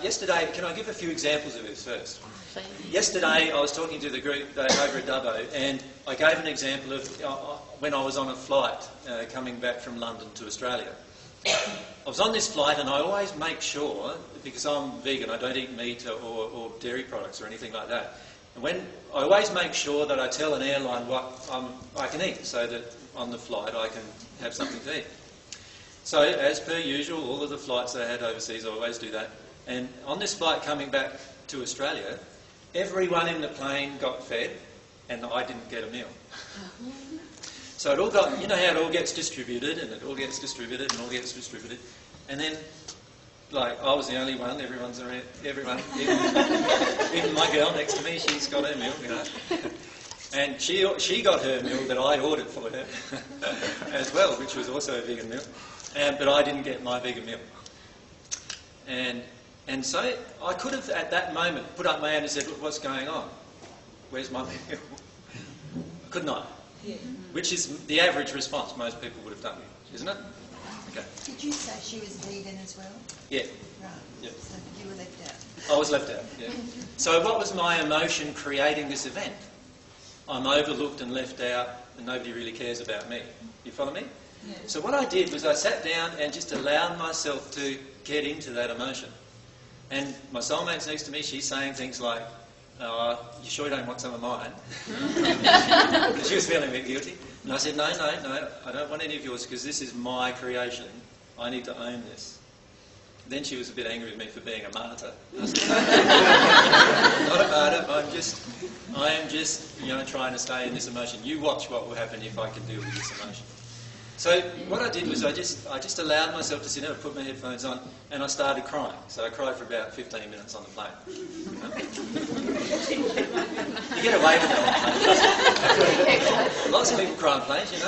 yesterday, can I give a few examples of this first? Please. Yesterday I was talking to the group over at Dubbo, and I gave an example of when I was on a flight coming back from London to Australia. I was on this flight and I always make sure, because I'm vegan, I don't eat meat or dairy products or anything like that. And I always make sure that I tell an airline what I can eat, so that on the flight I can have something to eat. So, as per usual, all of the flights that I had overseas, I always do that. And on this flight coming back to Australia, everyone in the plane got fed, and I didn't get a meal. So it all got, you know how it all gets distributed, and it all gets distributed, and all gets distributed. And then, like, I was the only one, everyone, even my girl next to me, she's got her meal, you know. And she got her meal that I ordered for her as well, which was also a vegan meal. But I didn't get my vegan meal. And so I could have, at that moment, put up my hand and said, "Look, what's going on? Where's my meal?" Couldn't I? Yeah. Which is the average response most people would have done, isn't it? Okay. Did you say she was vegan as well? Yeah. Right. Yep. So you were left out. I was left out, yeah. So what was my emotion creating this event? I'm overlooked and left out, and nobody really cares about me. You follow me? Yeah. So what I did was I sat down and just allowed myself to get into that emotion. And my soulmate's next to me, she's saying things like, "You sure you don't want some of mine?" She was feeling a bit guilty. And I said, no, I don't want any of yours, because this is my creation. I need to own this. Then she was a bit angry with me for being a martyr. I said, no, not a martyr. I am just, trying to stay in this emotion. You watch what will happen if I can deal with this emotion. So what I did was I just allowed myself to sit down, put my headphones on, and I started crying. So I cried for about 15 minutes on the plane. You get away with that on planes. Lots of people cry on planes, and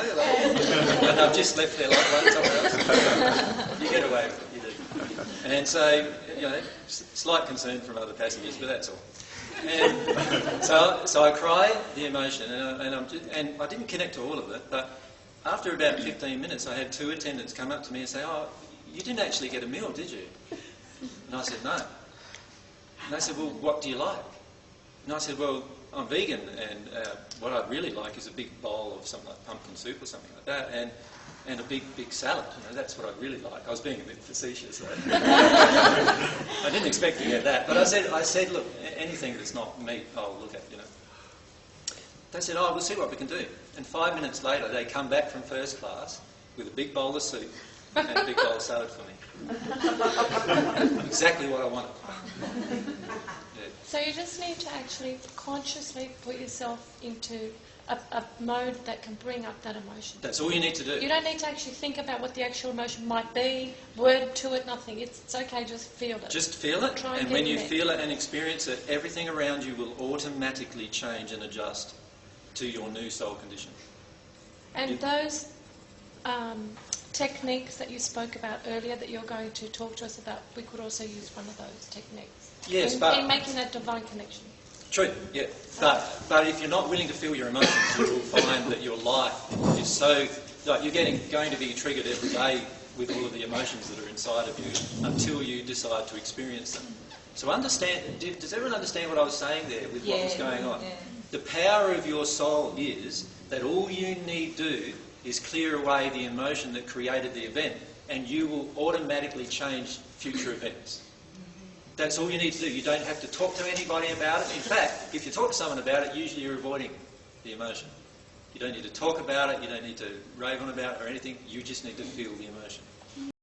they've just left their loved ones somewhere else. You get away with it, you do. And so, slight concern from other passengers, but that's all. And so I cried the emotion, and I didn't connect to all of it, but after about 15 minutes, I had two attendants come up to me and say, "Oh, you didn't actually get a meal, did you?" And I said, "No." And they said, "Well, what do you like?" And I said, "Well, I'm vegan, and what I'd really like is a big bowl of something like pumpkin soup or something like that, and a big salad. That's what I'd really like." I was being a bit facetious. I didn't expect to get that, but I said, "Look, anything that's not meat, I'll look at, They said, "Oh, we'll see what we can do." And 5 minutes later, they come back from first class with a big bowl of soup and a big bowl of salad for me. Exactly what I wanted. Yeah. So you just need to actually consciously put yourself into a mode that can bring up that emotion. That's all you need to do. You don't need to actually think about what the actual emotion might be, word to it, nothing. It's okay, just feel it. Just feel it, Try and when you get there. feel it and experience it, everything around you will automatically change and adjust to your new soul condition. And those techniques that you spoke about earlier that you're going to talk to us about, we could also use one of those techniques. Yes, in making that divine connection. True, yeah. But if you're not willing to feel your emotions, you will find that your life is so... you're going to be triggered every day with all of the emotions that are inside of you until you decide to experience them. So does everyone understand what I was saying there with what was going on? Yeah. The power of your soul is that all you need do is clear away the emotion that created the event, and you will automatically change future events. That's all you need to do. You don't have to talk to anybody about it. In fact, if you talk to someone about it, usually you're avoiding the emotion. You don't need to talk about it, you don't need to rave on about it or anything, you just need to feel the emotion.